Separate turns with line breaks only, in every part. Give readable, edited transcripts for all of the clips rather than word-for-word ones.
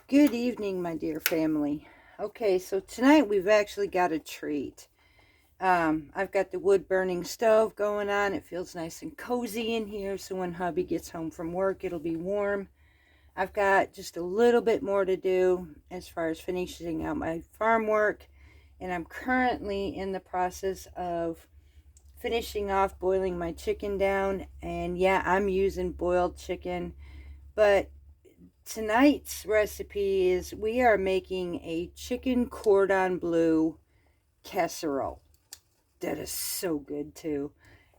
Good evening, my dear family. Okay, so tonight we've actually got a treat. I've got the wood burning stove going on. It feels nice and cozy in here, so when hubby gets home from work, it'll be warm. I've got just a little bit more to do as far as finishing out my farm work, and I'm currently in the process of finishing off boiling my chicken down. And yeah, I'm using boiled chicken, but tonight's recipe is we are making a chicken cordon bleu casserole. That is so good too.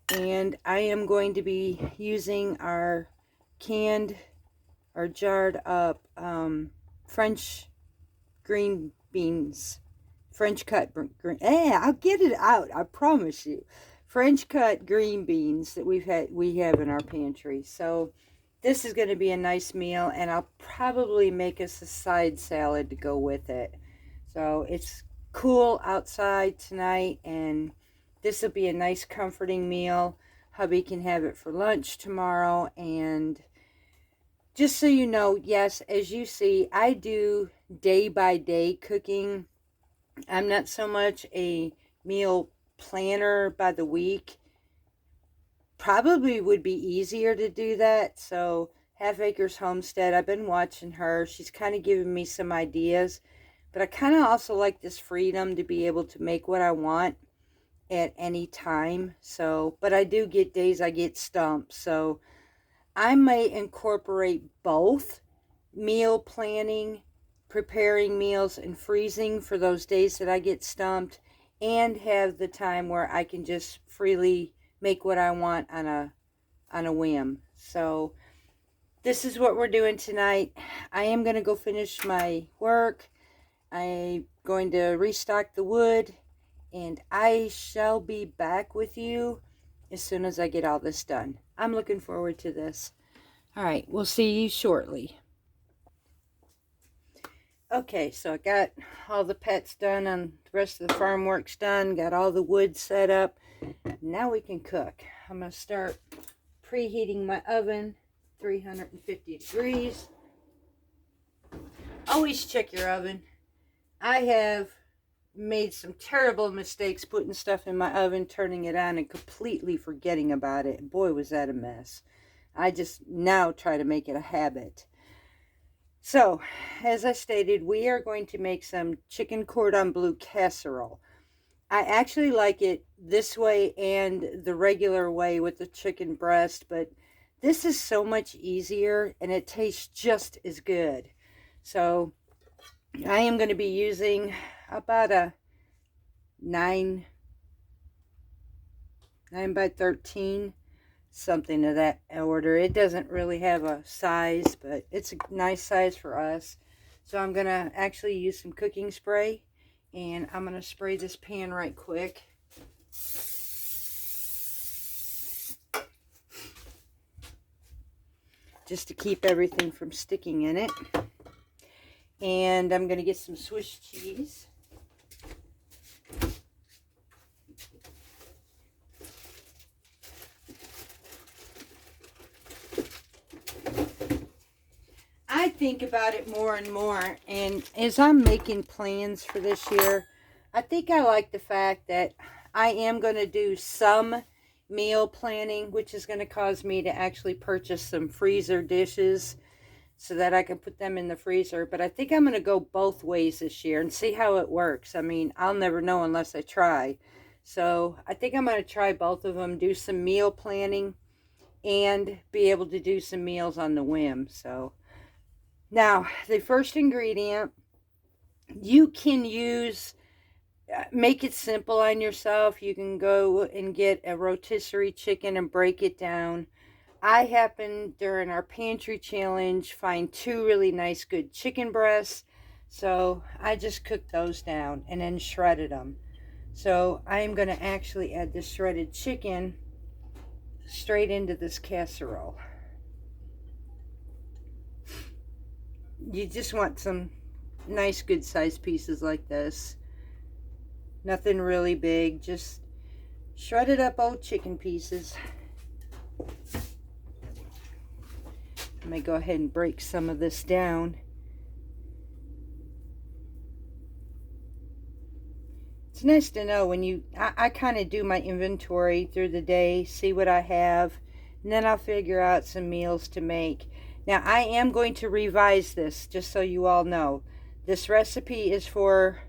And I am going to be using our canned or jarred up French green beans. French cut green. I'll get it out. I promise you. French cut green beans that we have in our pantry. So this is going to be a nice meal, and I'll probably make us a side salad to go with it. So it's cool outside tonight, and this will be a nice comforting meal. Hubby can have it for lunch tomorrow. And just so you know, yes, as you see, I do day by day cooking. I'm not so much a meal planner by the week. Probably would be easier to do that. So Half Acres Homestead, I've been watching her. She's kind of giving me some ideas, but I kind of also like this freedom to be able to make what I want at any time. So, but I do get days I get stumped. So I may incorporate both meal planning, preparing meals, and freezing for those days that I get stumped, and have the time where I can just freely make what I want on a whim. So this is what we're doing tonight. I am going to go finish my work. I'm going to restock the wood, and I shall be back with you as soon as I get all this done. I'm looking forward to this. All right, we'll see you shortly. Okay, so I got all the pets done and the rest of the farm work's done. Got all the wood set up. Now we can cook. I'm going to start preheating my oven, 350 degrees. Always check your oven. I have made some terrible mistakes putting stuff in my oven, turning it on, and completely forgetting about it. Boy, was that a mess. I just now try to make it a habit. So, as I stated, we are going to make some chicken cordon bleu casserole. I actually like it this way and the regular way with the chicken breast, but this is so much easier and it tastes just as good. So, I am going to be using about a 9 by 13, something of that order. It doesn't really have a size, but it's a nice size for us. So I'm going to actually use some cooking spray, and I'm going to spray this pan right quick. Just to keep everything from sticking in it. And I'm going to get some Swiss cheese. I think about it more and more, and as I'm making plans for this year, I think I like the fact that I am going to do some meal planning, which is going to cause me to actually purchase some freezer dishes so that I can put them in the freezer. But I think I'm going to go both ways this year and see how it works. I mean, I'll never know unless I try. So I think I'm going to try both of them, do some meal planning, and be able to do some meals on the whim. So now, the first ingredient, you can use, make it simple on yourself. You can go and get a rotisserie chicken and break it down. I happened, during our pantry challenge, find 2 really nice good chicken breasts. So I just cooked those down and then shredded them. So I'm going to actually add the shredded chicken straight into this casserole. You just want some nice good sized pieces like this. Nothing really big, just shredded up old chicken pieces. I'm going to go ahead and break some of this down. it's nice to know when I kind of do my inventory through the day, see what I have, and then I'll figure out some meals to make. Now, I am going to revise this, just so you all know. This recipe is for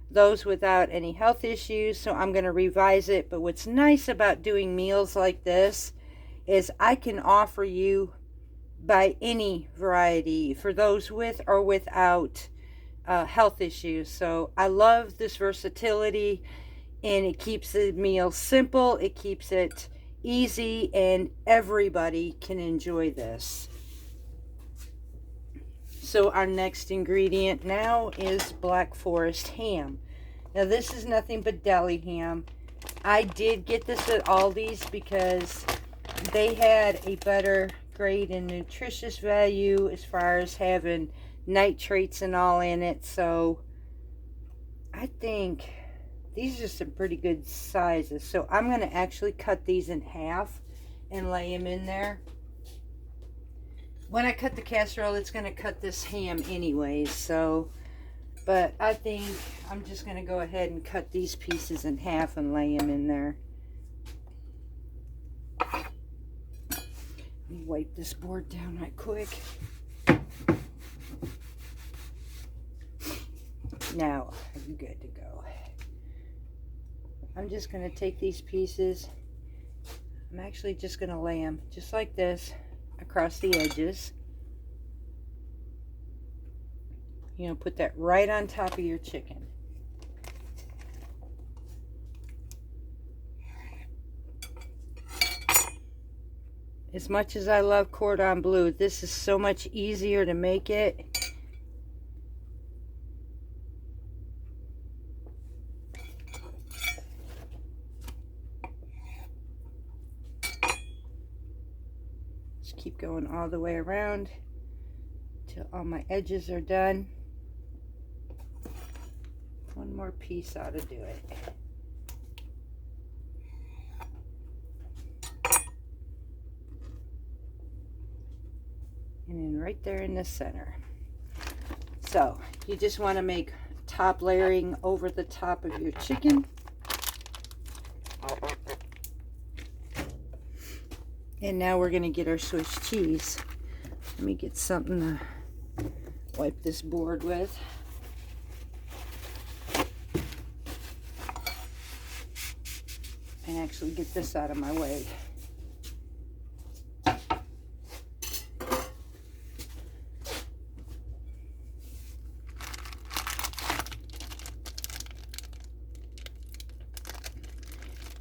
those without any health issues, so I'm going to revise it. But what's nice about doing meals like this is I can offer you by any variety for those with or without health issues. So I love this versatility, and it keeps the meal simple, it keeps it easy, and everybody can enjoy this. So our next ingredient now is Black Forest ham. Now this is nothing but deli ham. I did get this at Aldi's because they had a better grade and nutritious value as far as having nitrates and all in it. So I think these are some pretty good sizes. So I'm going to actually cut these in half and lay them in there. When I cut the casserole, it's going to cut this ham anyways. So, but I think I'm just going to go ahead and cut these pieces in half and lay them in there. Let me wipe this board down right quick. Now, I'm good to go. I'm just going to take these pieces. I'm actually just going to lay them just like this across the edges. You know, put that right on top of your chicken. As much as I love cordon bleu, this is so much easier to make it. Just keep going all the way around till all my edges are done. One more piece ought to do it. And then right there in the center. So you just want to make top layering over the top of your chicken. And now we're going to get our Swiss cheese. Let me get something to wipe this board with. And actually get this out of my way.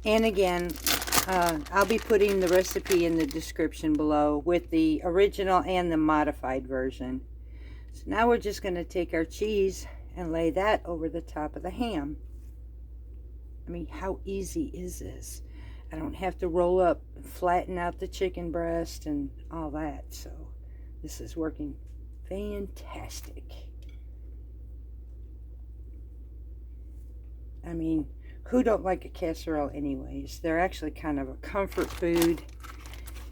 And again, I'll be putting the recipe in the description below with the original and the modified version. So now we're just going to take our cheese and lay that over the top of the ham. I mean, how easy is this? I don't have to roll up and flatten out the chicken breast and all that. So this is working fantastic. I mean, who don't like a casserole anyways? They're actually kind of a comfort food.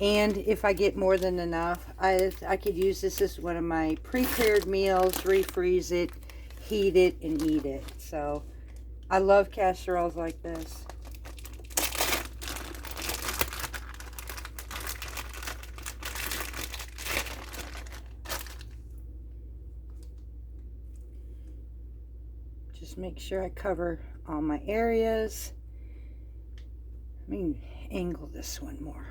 And if I get more than enough, I could use this as one of my prepared meals, refreeze it, heat it, and eat it. So I love casseroles like this. Just make sure I cover all my areas. Let me angle this one more.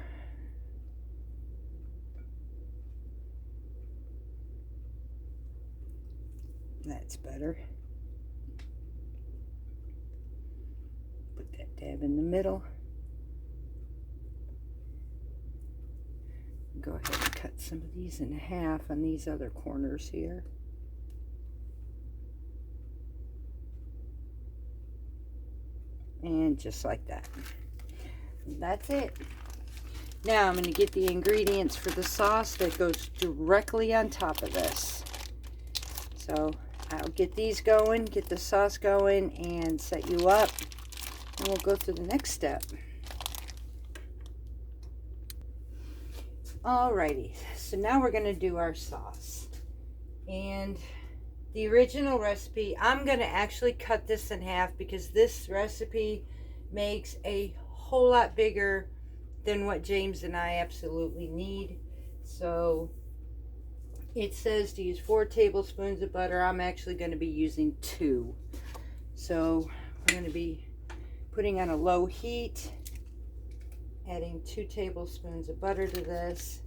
That's better. Put that dab in the middle. Go ahead and cut some of these in half on these other corners here. And just like that. That's it. Now I'm going to get the ingredients for the sauce that goes directly on top of this. So I'll get these going, get the sauce going, and set you up. And we'll go through the next step. Alrighty, so now we're going to do our sauce. And The original recipe, I'm going to actually cut this in half because this recipe makes a whole lot bigger than what James and I absolutely need. So it says to use 4 tablespoons of butter. I'm actually going to be using 2. So I'm going to be putting on a low heat, adding 2 tablespoons of butter to this.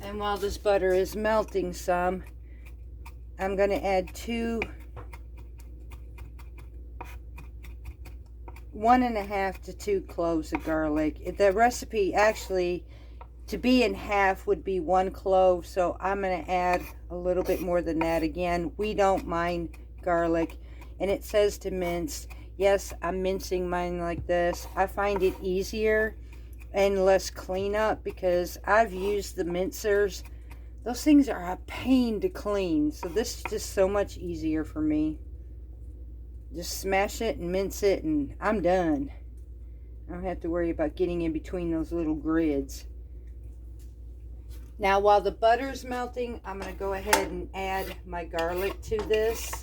And while this butter is melting some, I'm going to add 1.5 to 2 cloves of garlic. The recipe actually, to be in half, would be 1 clove, so I'm going to add a little bit more than that. Again, we don't mind garlic, and it says to mince. Yes, I'm mincing mine like this. I find it easier and less cleanup because I've used the mincers. Those things are a pain to clean, so this is just so much easier for me. Just smash it and mince it and I'm done. I don't have to worry about getting in between those little grids. Now while the butter's melting, I'm going to go ahead and add my garlic to this.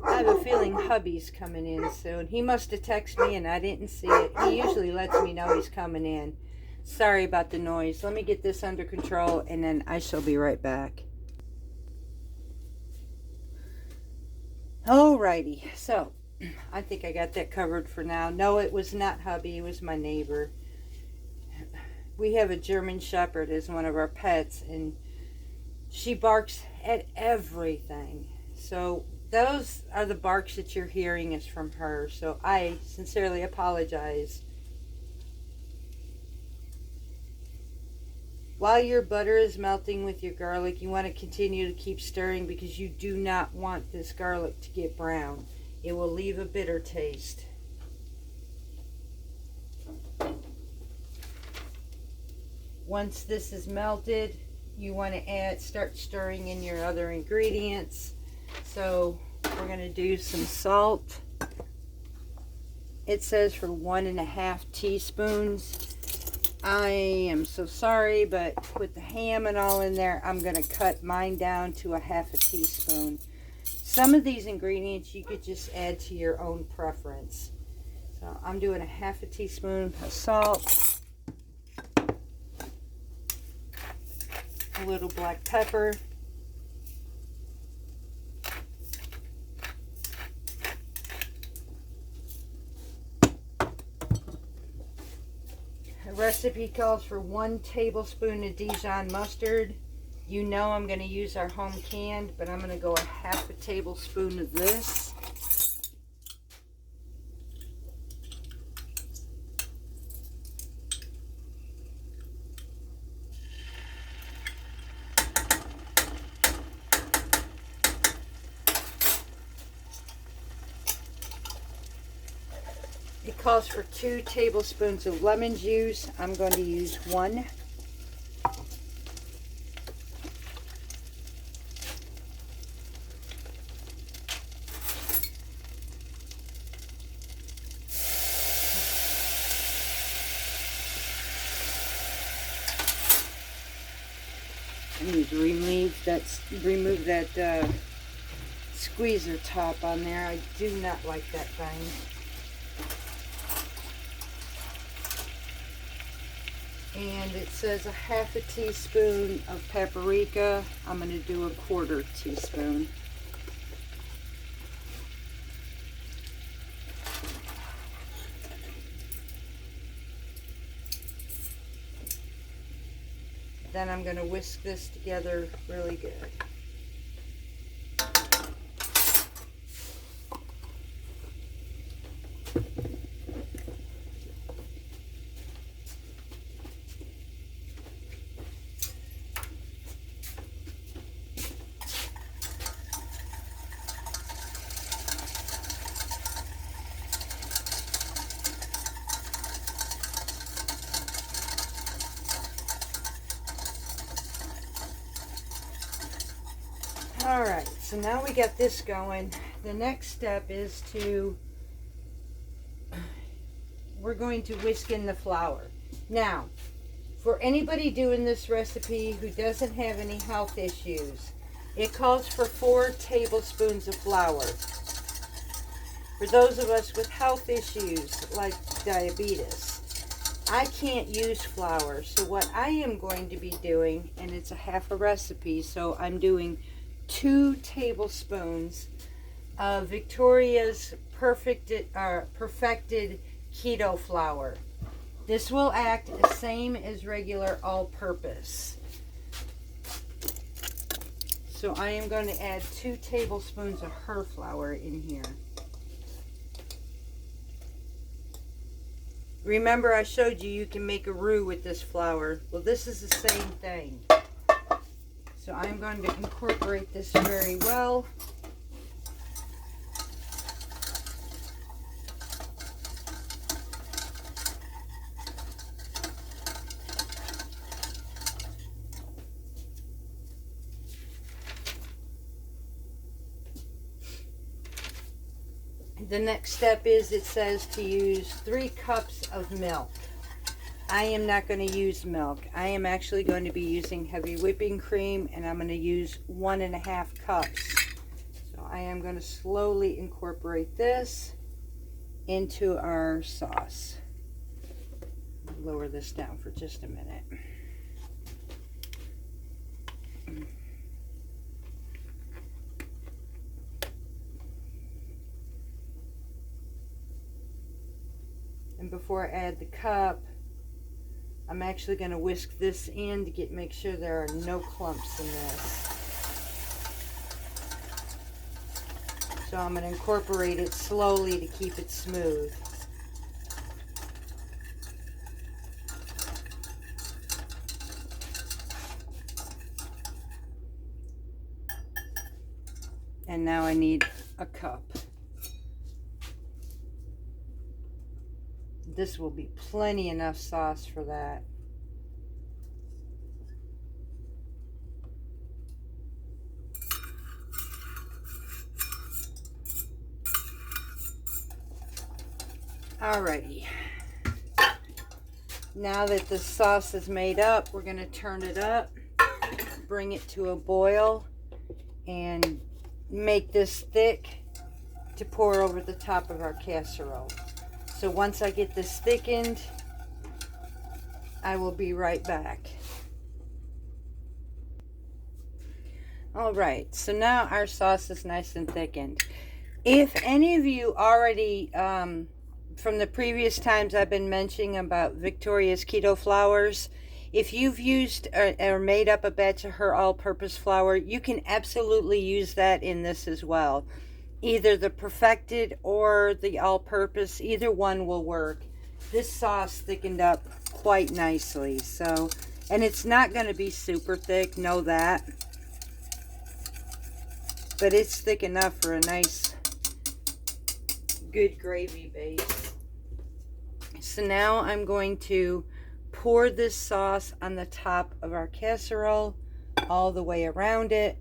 I have a feeling hubby's coming in soon. He must have texted me and I didn't see it. He usually lets me know he's coming in. Sorry about the noise. Let me get this under control and then I shall be right back. Alrighty, so I think I got that covered for now. No, it was not hubby, it was my neighbor. We have a German Shepherd as one of our pets and she barks at everything. So those are the barks that you're hearing is from her. So I sincerely apologize. While your butter is melting with your garlic, you want to continue to keep stirring because you do not want this garlic to get brown. It will leave a bitter taste. Once this is melted, you want to start stirring in your other ingredients. So we're going to do some salt. It says for 1.5 teaspoons. I am so sorry, but with the ham and all in there, I'm going to cut mine down to 1/2 teaspoon. Some of these ingredients you could just add to your own preference. So I'm doing 1/2 teaspoon of salt, a little black pepper, the recipe calls for 1 tablespoon of Dijon mustard. You know I'm going to use our home canned, but I'm going to go 1/2 tablespoon of this. It calls for 2 tablespoons of lemon juice. I'm going to use 1. I need to remove that squeezer top on there. I do not like that thing. And it says 1/2 teaspoon of paprika. I'm going to do 1/4 teaspoon. Then I'm going to whisk this together really good. All right, so now we got this going. The next step is we're going to whisk in the flour. Now, for anybody doing this recipe who doesn't have any health issues, it calls for 4 tablespoons of flour. For those of us with health issues like diabetes, I can't use flour. So what I am going to be doing, and it's a half a recipe, so I'm doing 2 tablespoons of Victoria's perfected keto flour. This will act the same as regular all-purpose. So I am going to add 2 tablespoons of her flour in here. Remember I showed you can make a roux with this flour. Well, this is the same thing. So I'm going to incorporate this very well. The next step is it says to use 3 cups of milk. I am not going to use milk. I am actually going to be using heavy whipping cream, and I'm going to use 1.5 cups. So I am going to slowly incorporate this into our sauce. Lower this down for just a minute. And before I add the cup, I'm actually going to whisk this in to make sure there are no clumps in this. So I'm going to incorporate it slowly to keep it smooth. And now I need a cup. This will be plenty enough sauce for that. Alrighty. Now that the sauce is made up, we're going to turn it up, bring it to a boil, and make this thick to pour over the top of our casserole. So once I get this thickened, I will be right back. All right, so now our sauce is nice and thickened. If any of you already, from the previous times I've been mentioning about Victoria's keto flours, if you've used or made up a batch of her all-purpose flour, you can absolutely use that in this as well. Either the perfected or the all-purpose, either one will work. This sauce thickened up quite nicely. So, and it's not going to be super thick, know that. But it's thick enough for a nice, good gravy base. So now I'm going to pour this sauce on the top of our casserole, all the way around it.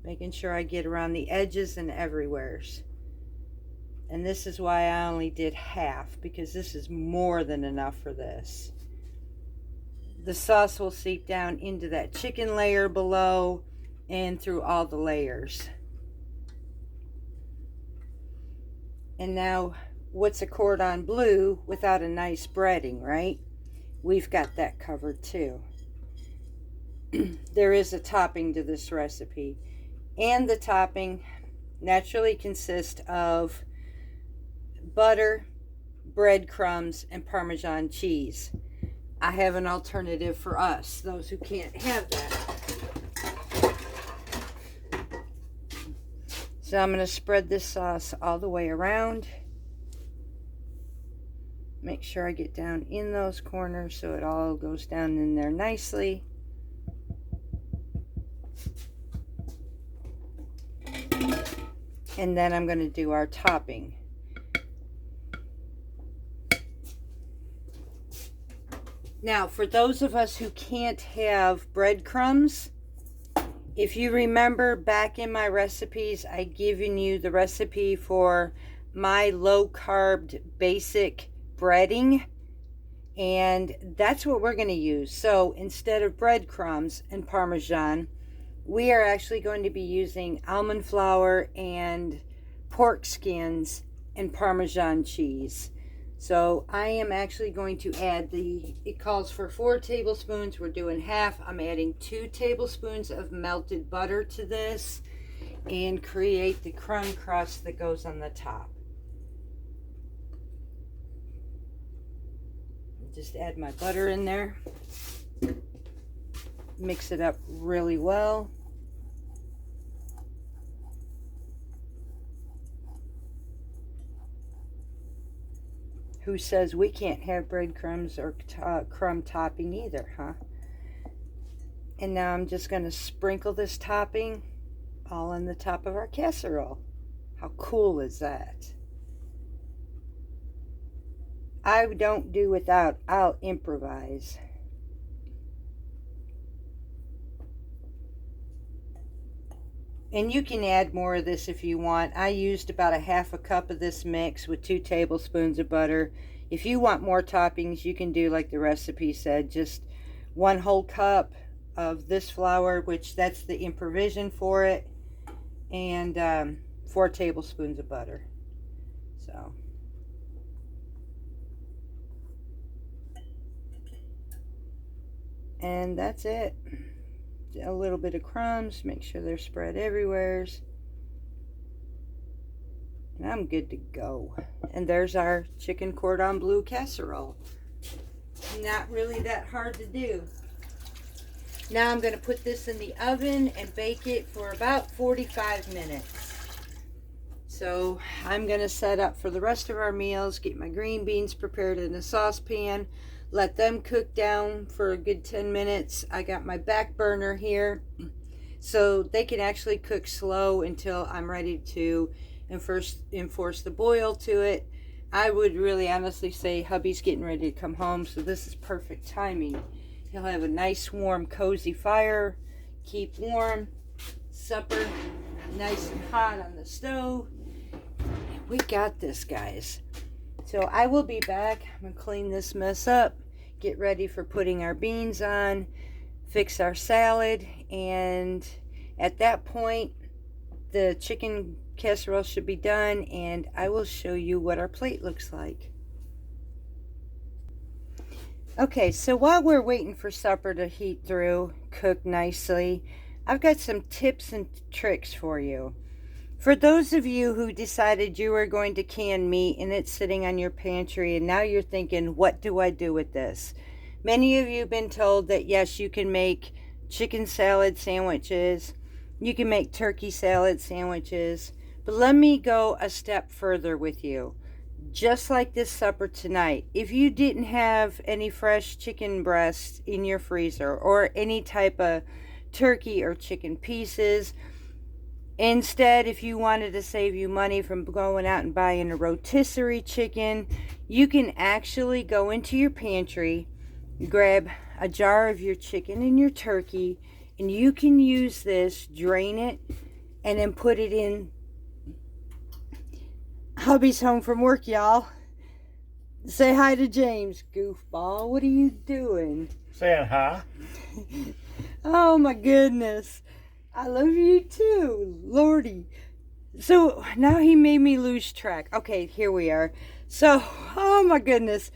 Making sure I get around the edges and everywheres. And this is why I only did half, because this is more than enough for this. The sauce will seep down into that chicken layer below and through all the layers. And now, what's a cordon bleu without a nice breading, right? We've got that covered too. There is a topping to this recipe. And the topping naturally consists of butter, breadcrumbs, and Parmesan cheese. I have an alternative for us, those who can't have that. So I'm going to spread this sauce all the way around. Make sure I get down in those corners so it all goes down in there nicely. And then I'm going to do our topping. Now, for those of us who can't have breadcrumbs, If you remember back in my recipes, I'd given you the recipe for my low-carb basic breading, and that's what we're going to use. So instead of breadcrumbs and Parmesan, we are actually going to be using almond flour and pork skins and Parmesan cheese. So I am actually going to add it calls for 4 tablespoons. We're doing half. I'm adding 2 tablespoons of melted butter to this and create the crumb crust that goes on the top. Just add my butter in there. Mix it up really well. Who says we can't have breadcrumbs or crumb topping either, huh? And now I'm just going to sprinkle this topping all on the top of our casserole. How cool is that? I don't do without, I'll improvise. And you can add more of this if you want. I used about a half a cup of this mix with 2 tablespoons of butter. If you want more toppings, you can do like the recipe said, just 1 whole cup of this flour, which that's the improvision for it, and 4 tablespoons of butter. So. And that's it. A little bit of crumbs, make sure they're spread everywhere, and I'm good to go. And there's our chicken cordon bleu casserole. Not really that hard to do. Now I'm going to put this in the oven and bake it for about 45 minutes. So I'm going to set up for the rest of our meals, get my green beans prepared in a saucepan, let them cook down for a good 10 minutes. I got my back burner here, so they can actually cook slow until I'm ready to enforce the boil to it. I would really honestly say hubby's getting ready to come home, so this is perfect timing. He'll have a nice warm cozy fire, keep warm, supper nice and hot on the stove. We got this, guys. So I will be back. I'm going to clean this mess up, get ready for putting our beans on, fix our salad, and at that point, the chicken casserole should be done, and I will show you what our plate looks like. Okay, so while we're waiting for supper to heat through, cook nicely, I've got some tips and tricks for you. For those of you who decided you were going to can meat and it's sitting on your pantry and now you're thinking, what do I do with this? Many of you have been told that yes, you can make chicken salad sandwiches, you can make turkey salad sandwiches, but let me go a step further with you. Just like this supper tonight, if you didn't have any fresh chicken breasts in your freezer or any type of turkey or chicken pieces, instead, if you wanted to save you money from going out and buying a rotisserie chicken, you can actually go into your pantry, grab a jar of your chicken and your turkey, and you can use this, drain it, and then put it in. Hubby's home from work, y'all. Say hi to James, goofball. What are you doing?
Saying hi.
Oh my goodness. I love you too, Lordy. So now he made me lose track. Okay, here we are. So, oh my goodness.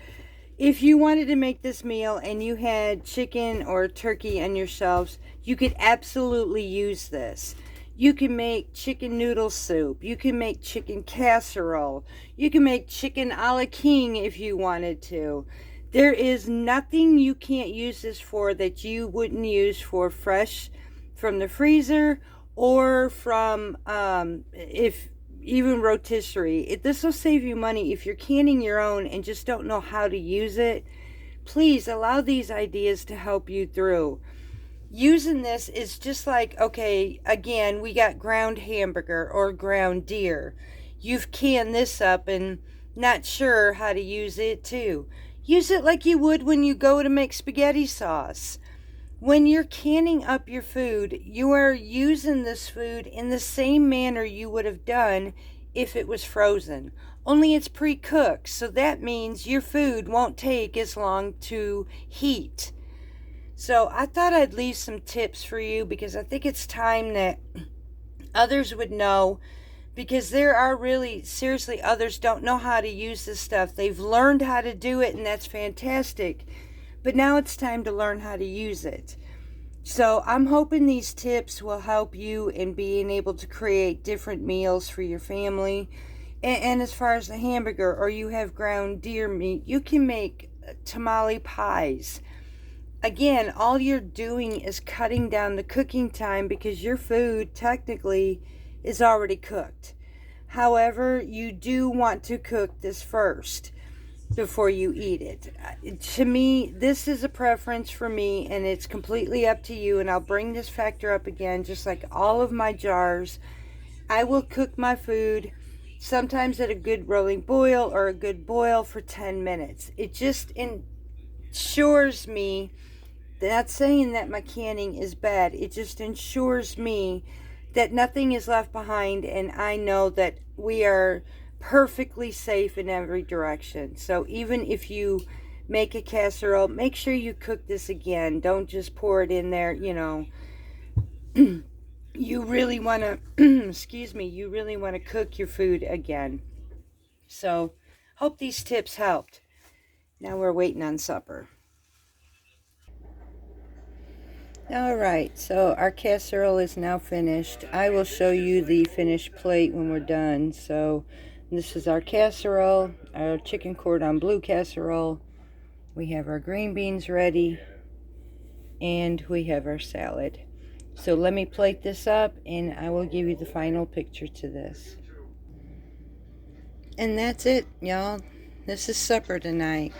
If you wanted to make this meal and you had chicken or turkey on your shelves, you could absolutely use this. You can make chicken noodle soup. You can make chicken casserole. You can make chicken a la king if you wanted to. There is nothing you can't use this for that you wouldn't use for fresh from the freezer or from if even rotisserie. This will save you money if you're canning your own and just don't know how to use it. Please allow these ideas to help you through. Using this is just like, okay, again, we got ground hamburger or ground deer. You've canned this up and not sure how to use it too. Use it like you would when you go to make spaghetti sauce. When you're canning up your food, you are using this food in the same manner you would have done if it was frozen. Only it's pre-cooked, so that means your food won't take as long to heat. So I thought I'd leave some tips for you because I think it's time that others would know, because there are really, seriously, others don't know how to use this stuff. They've learned how to do it, and that's fantastic. But now it's time to learn how to use it. So I'm hoping these tips will help you in being able to create different meals for your family. And as far as the hamburger, or you have ground deer meat, you can make tamale pies. Again, all you're doing is cutting down the cooking time because your food technically is already cooked. However, you do want to cook this first before you eat it. To me, this is a preference for me, and it's completely up to you. And I'll bring this factor up again, just like all of my jars. I will cook my food sometimes at a good rolling boil or a good boil for 10 minutes. It just ensures me, not saying that my canning is bad, it just ensures me that nothing is left behind, and I know that we are perfectly safe in every direction. So even if you make a casserole, make sure you cook this again. Don't just pour it in there, you know. You really want to, excuse me, you really want to cook your food again. So, hope these tips helped. Now we're waiting on supper. Alright, so our casserole is now finished. I will show you the finished plate when we're done. So, this is our casserole, our chicken cordon bleu casserole. We have our green beans ready, and we have our salad. So let me plate this up, and I will give you the final picture to this. And that's it, y'all. This is supper tonight.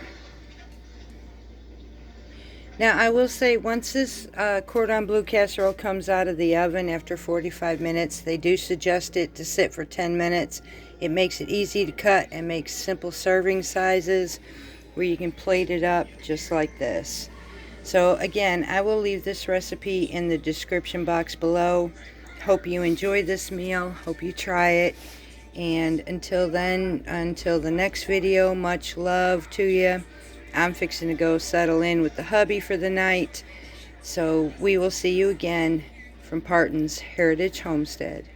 Now, I will say, once this cordon bleu casserole comes out of the oven after 45 minutes, they do suggest it to sit for 10 minutes. It makes it easy to cut and makes simple serving sizes where you can plate it up just like this. So again, I will leave this recipe in the description box below. Hope you enjoy this meal. Hope you try it. And until then, until the next video, much love to you. I'm fixing to go settle in with the hubby for the night. So we will see you again from Parton's Heritage Homestead.